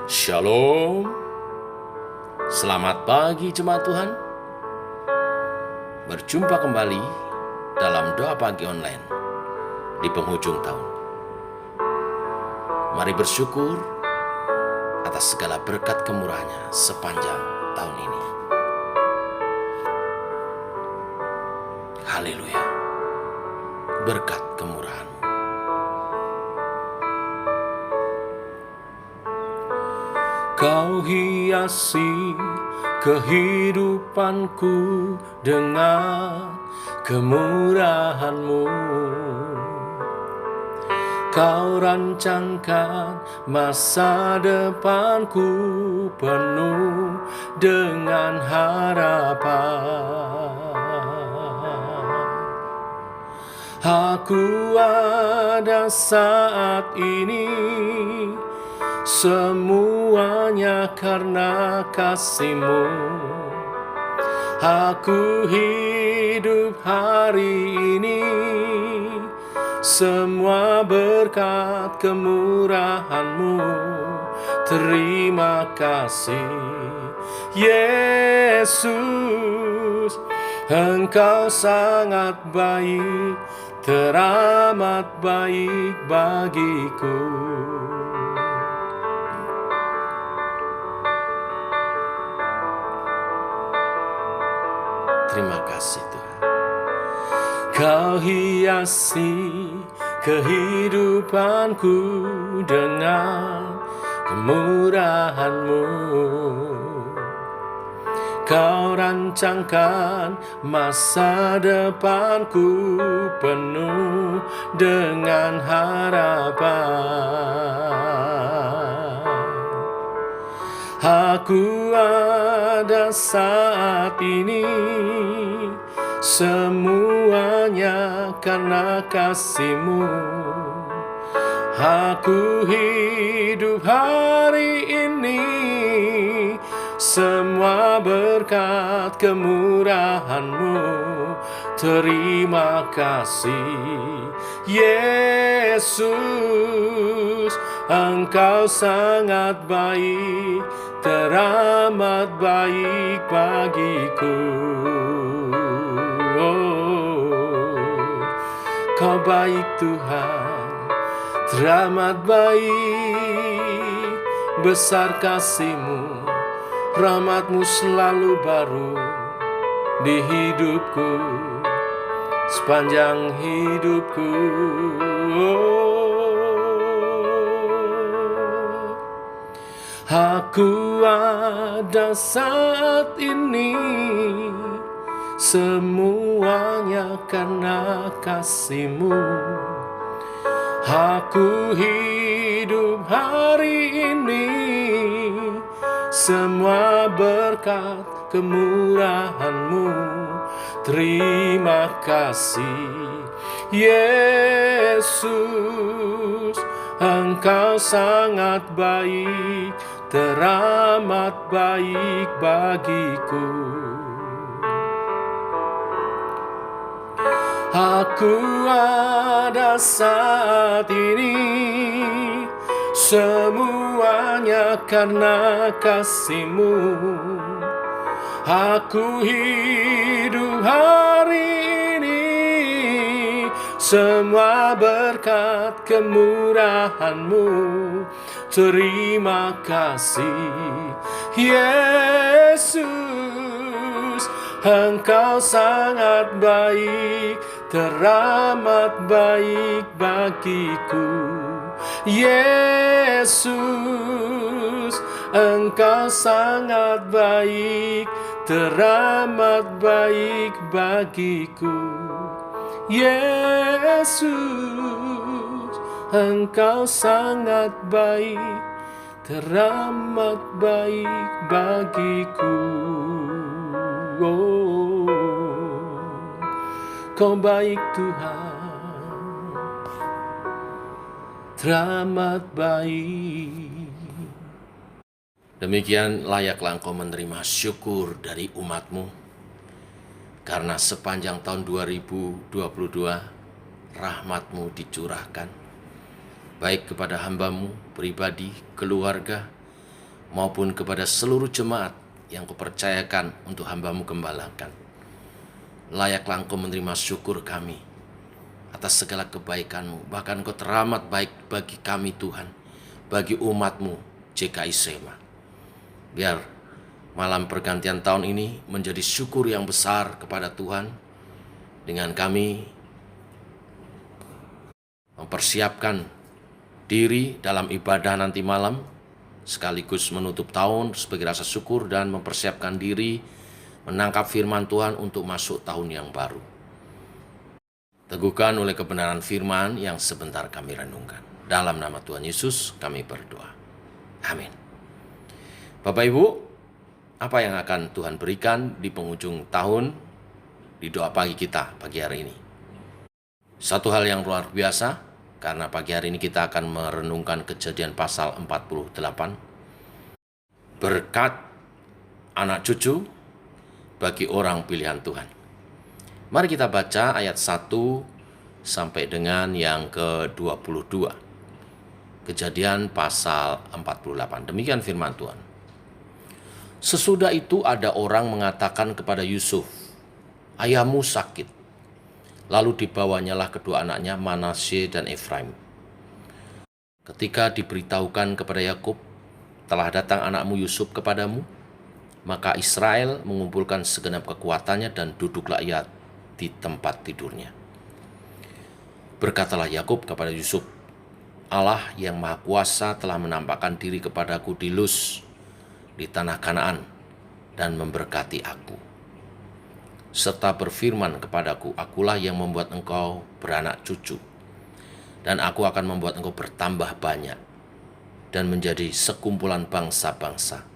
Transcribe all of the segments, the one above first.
Shalom, selamat pagi jemaat Tuhan. Berjumpa kembali dalam doa pagi online di penghujung tahun. Mari bersyukur atas segala berkat kemurahan-Nya sepanjang tahun ini. Haleluya, berkat kemurahan-Mu. Kau hiasi kehidupanku dengan kemurahan-Mu. Kau rancangkan masa depanku penuh dengan harapan. Aku ada saat ini semuanya karena kasih-Mu. Aku hidup hari ini semua berkat kemurahan-Mu. Terima kasih Yesus, Engkau sangat baik, teramat baik bagiku. Terima kasih Tuhan. Kau hiasi kehidupanku dengan kemurahan-Mu. Kau rancangkan masa depanku penuh dengan harapan. Aku ada saat ini semuanya karena kasih-Mu. Aku hidup hari ini semua berkat kemurahan-Mu. Terima kasih Yesus, Engkau sangat baik, teramat baik bagiku. Kau baik Tuhan, teramat baik, besar kasih-Mu, rahmat-Mu selalu baru di hidupku, sepanjang hidupku. Aku ada saat ini semuanya karena kasih-Mu. Aku hidup hari ini semua berkat kemurahan-Mu. Terima kasih Yesus, Engkau sangat baik, teramat baik bagiku. Aku ada saat ini semuanya karena kasih-Mu. Aku hidup hari ini semua berkat kemurahan-Mu. Terima kasih Yesus, Engkau sangat baik, teramat baik bagiku. Yesus, Engkau sangat baik, teramat baik bagiku. Yesus, Engkau sangat baik, teramat baik bagiku. Kau baik Tuhan, teramat baik. Demikian layaklah Engkau menerima syukur dari umat-Mu, karena sepanjang tahun 2022 rahmat-Mu dicurahkan, baik kepada hamba-Mu, pribadi, keluarga, maupun kepada seluruh jemaat yang kupercayakan untuk hamba-Mu gembalakan. Layaklah Engkau menerima syukur kami atas segala kebaikan-Mu. Bahkan Engkau teramat baik bagi kami Tuhan, bagi umat-Mu JKI Sema. Biar malam pergantian tahun ini menjadi syukur yang besar kepada Tuhan, dengan kami mempersiapkan diri dalam ibadah nanti malam, sekaligus menutup tahun sebagai rasa syukur dan mempersiapkan diri menangkap firman Tuhan untuk masuk tahun yang baru. Teguhkan oleh kebenaran firman yang sebentar kami renungkan. Dalam nama Tuhan Yesus kami berdoa. Amin. Bapak Ibu, apa yang akan Tuhan berikan di penghujung tahun di doa pagi kita pagi hari ini? Satu hal yang luar biasa, karena pagi hari ini kita akan merenungkan Kejadian pasal 48. Berkat anak cucu bagi orang pilihan Tuhan. Mari kita baca ayat 1 sampai dengan yang ke-22. Kejadian pasal 48. Demikian firman Tuhan. Sesudah itu ada orang mengatakan kepada Yusuf, "Ayahmu sakit." Lalu dibawanyalah kedua anaknya Manasye dan Efraim. Ketika diberitahukan kepada Yakub, "Telah datang anakmu Yusuf kepadamu," maka Israel mengumpulkan segenap kekuatannya dan duduklah ia di tempat tidurnya. Berkatalah Yakub kepada Yusuf, "Allah yang Maha Kuasa telah menampakkan diri kepadaku di Luz, di tanah Kanaan, dan memberkati aku, serta berfirman kepadaku, akulah yang membuat engkau beranak cucu, dan aku akan membuat engkau bertambah banyak, dan menjadi sekumpulan bangsa-bangsa.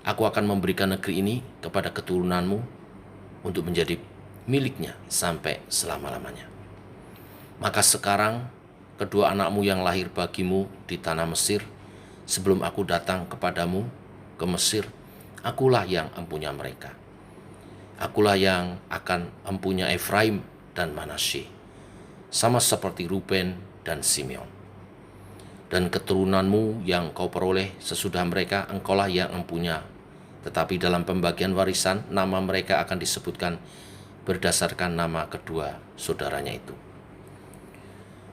Aku akan memberikan negeri ini kepada keturunanmu untuk menjadi miliknya sampai selama-lamanya. Maka sekarang kedua anakmu yang lahir bagimu di tanah Mesir, sebelum aku datang kepadamu ke Mesir, akulah yang empunya mereka. Akulah yang akan empunya Efraim dan Manasye, sama seperti Ruben dan Simeon. Dan keturunanmu yang kau peroleh sesudah mereka, engkaulah yang empunya. Tetapi dalam pembagian warisan, nama mereka akan disebutkan berdasarkan nama kedua saudaranya itu.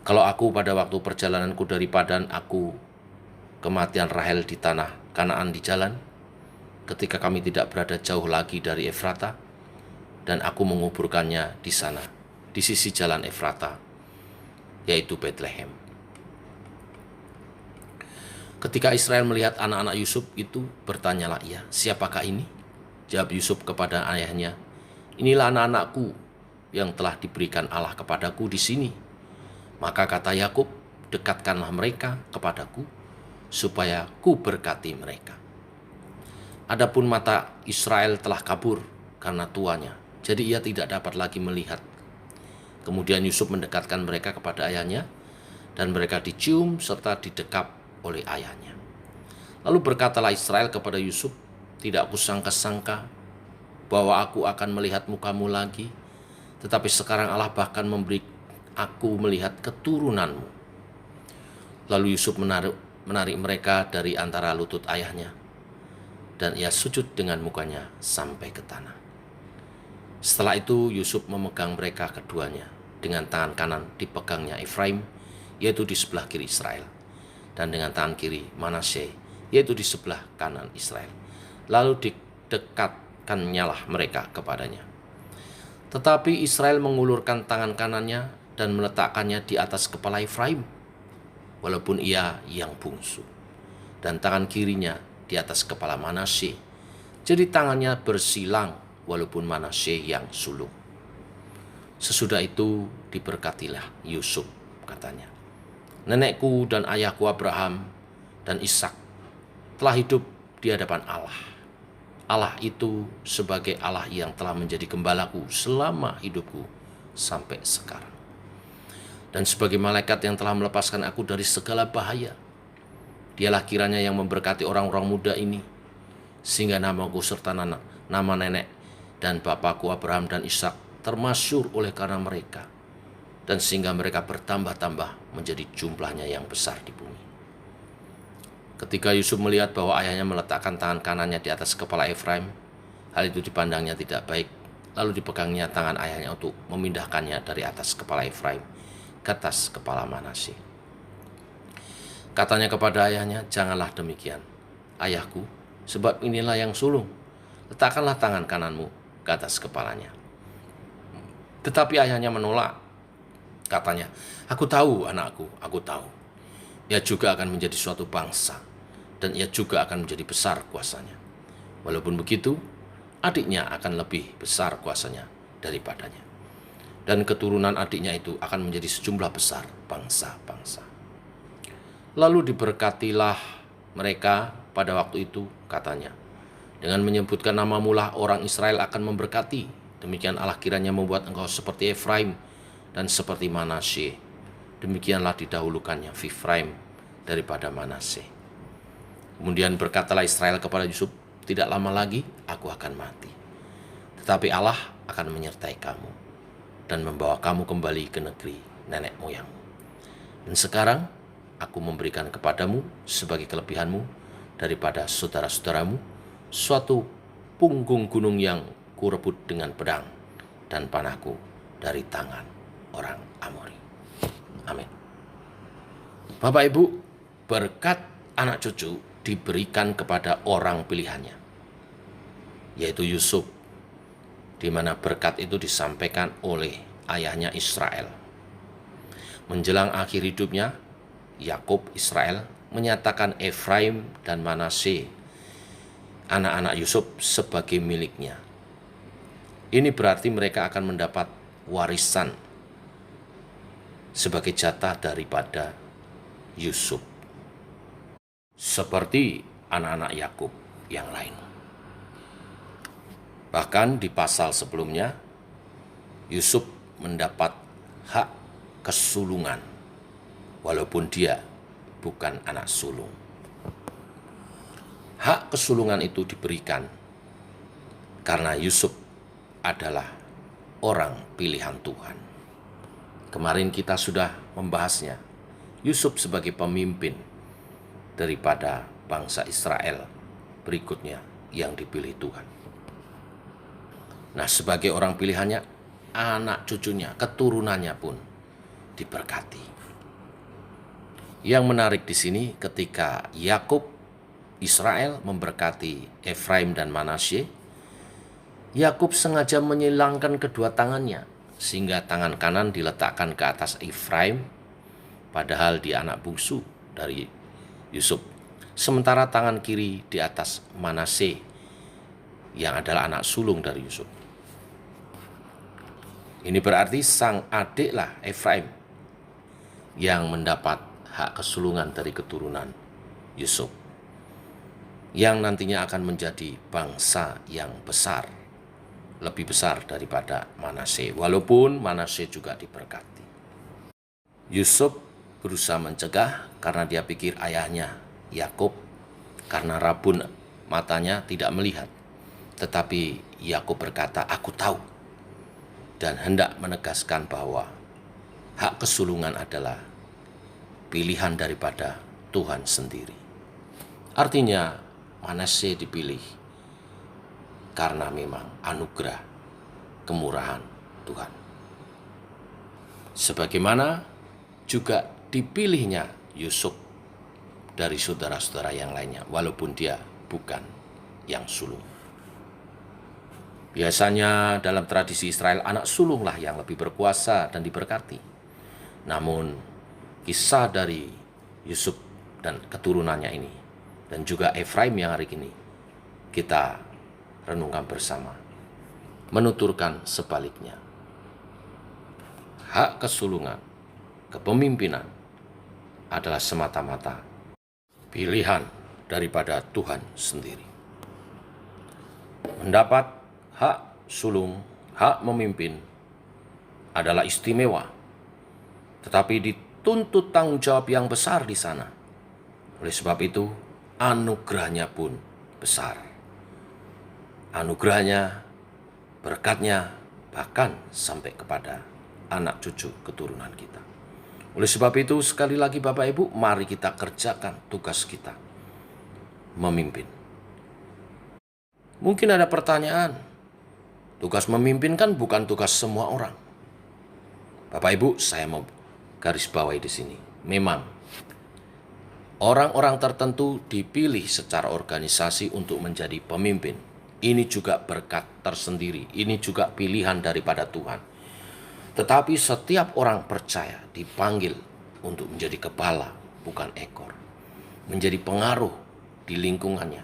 Kalau aku pada waktu perjalananku dari Padan, aku kematian Rahel di tanah Kanaan di jalan, ketika kami tidak berada jauh lagi dari Efrata, dan aku menguburkannya di sana, di sisi jalan Efrata, yaitu Bethlehem. Ketika Israel melihat anak-anak Yusuf itu, bertanyalah ia, "Siapakah ini?" Jawab Yusuf kepada ayahnya, "Inilah anak-anakku yang telah diberikan Allah kepadaku di sini." Maka kata Yakub, "Dekatkanlah mereka kepadaku, supaya ku berkati mereka." Adapun mata Israel telah kabur karena tuanya, jadi ia tidak dapat lagi melihat. Kemudian Yusuf mendekatkan mereka kepada ayahnya, dan mereka dicium serta didekap oleh ayahnya. Lalu berkatalah Israel kepada Yusuf, "Tidak kusangka-sangka bahwa aku akan melihat mukamu lagi, tetapi sekarang Allah bahkan memberi aku melihat keturunanmu." Lalu Yusuf menarik mereka dari antara lutut ayahnya, dan ia sujud dengan mukanya sampai ke tanah. Setelah itu Yusuf memegang mereka keduanya, dengan tangan kanan dipegangnya Efraim, yaitu di sebelah kiri Israel, dan dengan tangan kiri Manasye, yaitu di sebelah kanan Israel. Lalu didekatkannya mereka kepadanya. Tetapi Israel mengulurkan tangan kanannya dan meletakkannya di atas kepala Efraim, walaupun ia yang bungsu, dan tangan kirinya di atas kepala Manasye. Jadi tangannya bersilang, walaupun Manasye yang sulung. Sesudah itu diberkatilah Yusuf, katanya, "Nenekku dan ayahku Abraham dan Ishak telah hidup di hadapan Allah. Allah itu sebagai Allah yang telah menjadi gembalaku selama hidupku sampai sekarang. Dan sebagai malaikat yang telah melepaskan aku dari segala bahaya. Dialah kiranya yang memberkati orang-orang muda ini, sehingga namaku serta nama nenek dan bapakku Abraham dan Ishak termasyhur oleh karena mereka, dan sehingga mereka bertambah-tambah menjadi jumlahnya yang besar di bumi." Ketika Yusuf melihat bahwa ayahnya meletakkan tangan kanannya di atas kepala Efraim, hal itu dipandangnya tidak baik. Lalu dipegangnya tangan ayahnya untuk memindahkannya dari atas kepala Efraim ke atas kepala Manasye. Katanya kepada ayahnya, "Janganlah demikian, ayahku, sebab inilah yang sulung. Letakkanlah tangan kananmu ke atas kepalanya." Tetapi ayahnya menolak. Katanya, "Aku tahu anakku, aku tahu. Ia juga akan menjadi suatu bangsa, dan ia juga akan menjadi besar kuasanya. Walaupun begitu, adiknya akan lebih besar kuasanya daripadanya. Dan keturunan adiknya itu akan menjadi sejumlah besar bangsa-bangsa." Lalu diberkatilah mereka pada waktu itu, katanya, "Dengan menyebutkan namamu lah orang Israel akan memberkati. Demikian Allah kiranya membuat engkau seperti Efraim dan seperti Manasye. Demikianlah didahulukannya Efraim daripada Manasye." Kemudian berkatalah Israel kepada Yusuf, "Tidak lama lagi aku akan mati. Tetapi Allah akan menyertai kamu dan membawa kamu kembali ke negeri nenek moyangmu. Dan sekarang aku memberikan kepadamu sebagai kelebihanmu daripada saudara-saudaramu suatu punggung gunung yang kurebut dengan pedang dan panahku dari tangan orang Amori." Amin. Bapak Ibu, berkat anak cucu diberikan kepada orang pilihannya, yaitu Yusuf, di mana berkat itu disampaikan oleh ayahnya Israel. Menjelang akhir hidupnya, Yakub Israel menyatakan Efraim dan Manasye, anak-anak Yusuf, sebagai miliknya. Ini berarti mereka akan mendapat warisan sebagai jatah daripada Yusuf, seperti anak-anak Yakub yang lain. Bahkan di pasal sebelumnya, Yusuf mendapat hak kesulungan, walaupun dia bukan anak sulung. Hak kesulungan itu diberikan karena Yusuf adalah orang pilihan Tuhan. Kemarin kita sudah membahasnya, Yusuf sebagai pemimpin daripada bangsa Israel berikutnya yang dipilih Tuhan. Nah, sebagai orang pilihannya, anak cucunya, keturunannya pun diberkati. Yang menarik di sini ketika Yakub Israel memberkati Efraim dan Manasye, Yakub sengaja menyilangkan kedua tangannya sehingga tangan kanan diletakkan ke atas Efraim, padahal dia anak bungsu dari Yusuf, sementara tangan kiri di atas Manasye yang adalah anak sulung dari Yusuf. Ini berarti sang adiklah Efraim yang mendapat hak kesulungan dari keturunan Yusuf, yang nantinya akan menjadi bangsa yang besar, lebih besar daripada Manasye, walaupun Manasye juga diberkati. Yusuf berusaha mencegah karena dia pikir ayahnya Yakub karena rabun matanya tidak melihat. Tetapi Yakub berkata, "Aku tahu," dan hendak menegaskan bahwa hak kesulungan adalah pilihan daripada Tuhan sendiri. Artinya Manasye dipilih karena memang anugerah kemurahan Tuhan. Sebagaimana juga dipilihnya Yusuf dari saudara-saudara yang lainnya, walaupun dia bukan yang sulung. Biasanya dalam tradisi Israel, anak sulunglah yang lebih berkuasa dan diberkati. Namun kisah dari Yusuf dan keturunannya ini, dan juga Efraim yang hari ini kita renungkan bersama, menuturkan sebaliknya. Hak kesulungan, kepemimpinan adalah semata-mata pilihan daripada Tuhan sendiri. Mendapat hak sulung, hak memimpin adalah istimewa, tetapi dituntut tanggung jawab yang besar di sana. Oleh sebab itu, anugerahnya pun besar. Anugerahnya, berkatnya, bahkan sampai kepada anak cucu keturunan kita. Oleh sebab itu, sekali lagi Bapak Ibu, mari kita kerjakan tugas kita memimpin. Mungkin ada pertanyaan, tugas memimpin kan bukan tugas semua orang. Bapak Ibu, saya mau garis bawahi di sini. Memang orang-orang tertentu dipilih secara organisasi untuk menjadi pemimpin. Ini juga berkat tersendiri, ini juga pilihan daripada Tuhan. Tetapi setiap orang percaya dipanggil untuk menjadi kepala, bukan ekor. Menjadi pengaruh di lingkungannya,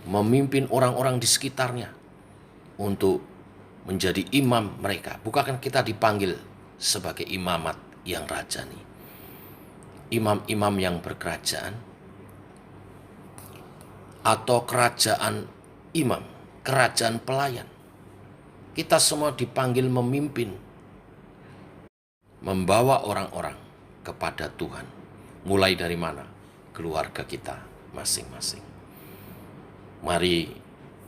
memimpin orang-orang di sekitarnya untuk menjadi imam mereka. Bukankah kita dipanggil sebagai imamat yang rajani, imam-imam yang berkerajaan, atau kerajaan imam, kerajaan pelayan. Kita semua dipanggil memimpin, membawa orang-orang kepada Tuhan. Mulai dari mana? Keluarga kita masing-masing. Mari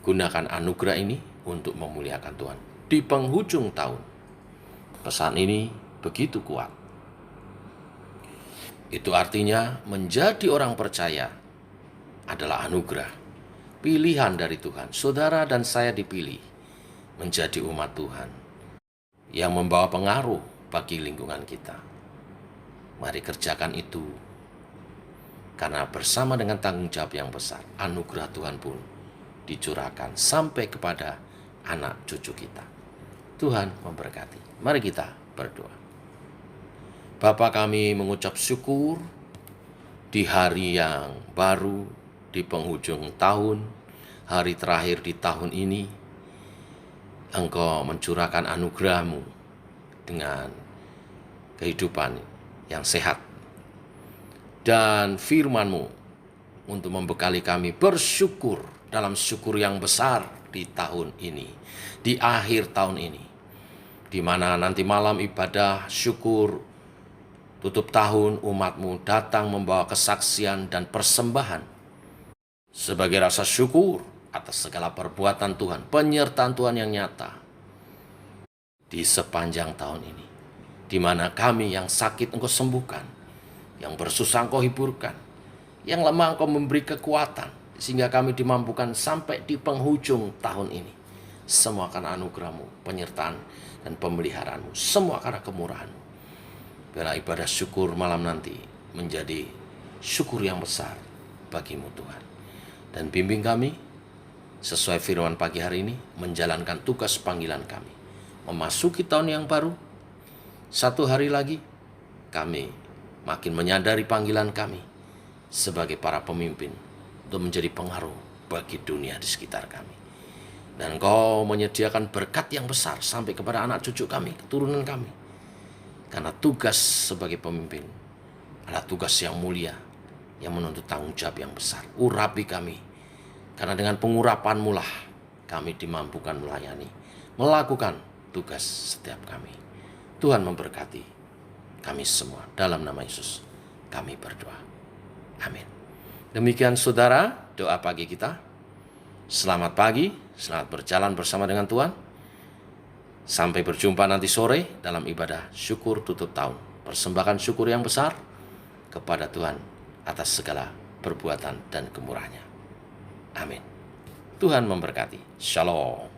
gunakan anugerah ini untuk memuliakan Tuhan. Di penghujung tahun, pesan ini begitu kuat. Itu artinya menjadi orang percaya adalah anugerah, pilihan dari Tuhan. Saudara dan saya dipilih menjadi umat Tuhan yang membawa pengaruh bagi lingkungan kita. Mari kerjakan itu, karena bersama dengan tanggung jawab yang besar, anugerah Tuhan pun dicurahkan sampai kepada anak cucu kita. Tuhan memberkati. Mari kita berdoa. Bapa, kami mengucap syukur di hari yang baru, di penghujung tahun, hari terakhir di tahun ini. Engkau mencurahkan anugerah-Mu dengan kehidupan yang sehat dan firman-Mu untuk membekali kami bersyukur dalam syukur yang besar di tahun ini, di akhir tahun ini, di mana nanti malam ibadah syukur tutup tahun, umat-Mu datang membawa kesaksian dan persembahan sebagai rasa syukur atas segala perbuatan Tuhan, penyertaan Tuhan yang nyata di sepanjang tahun ini, di mana kami yang sakit Engkau sembuhkan, yang bersusah Engkau hiburkan, yang lemah Engkau memberi kekuatan, sehingga kami dimampukan sampai di penghujung tahun ini. Semua karena anugerah-Mu, penyertaan dan pemeliharaan-Mu, semua karena kemurahan-Mu. Biarlah ibadah syukur malam nanti menjadi syukur yang besar bagi-Mu Tuhan. Dan bimbing kami sesuai firman pagi hari ini, menjalankan tugas panggilan kami. Memasuki tahun yang baru, satu hari lagi kami makin menyadari panggilan kami sebagai para pemimpin untuk menjadi pengaruh bagi dunia di sekitar kami. Dan Engkau menyediakan berkat yang besar sampai kepada anak cucu kami, keturunan kami. Karena tugas sebagai pemimpin adalah tugas yang mulia, yang menuntut tanggung jawab yang besar. Urapi kami, karena dengan pengurapan-Mu lah kami dimampukan melayani, melakukan tugas setiap kami. Tuhan memberkati kami semua. Dalam nama Yesus kami berdoa. Amin. Demikian saudara, doa pagi kita. Selamat pagi, selamat berjalan bersama dengan Tuhan. Sampai berjumpa nanti sore dalam ibadah syukur tutup tahun. Persembahkan syukur yang besar kepada Tuhan atas segala perbuatan dan kemurahan-Nya. Amin. Tuhan memberkati. Shalom.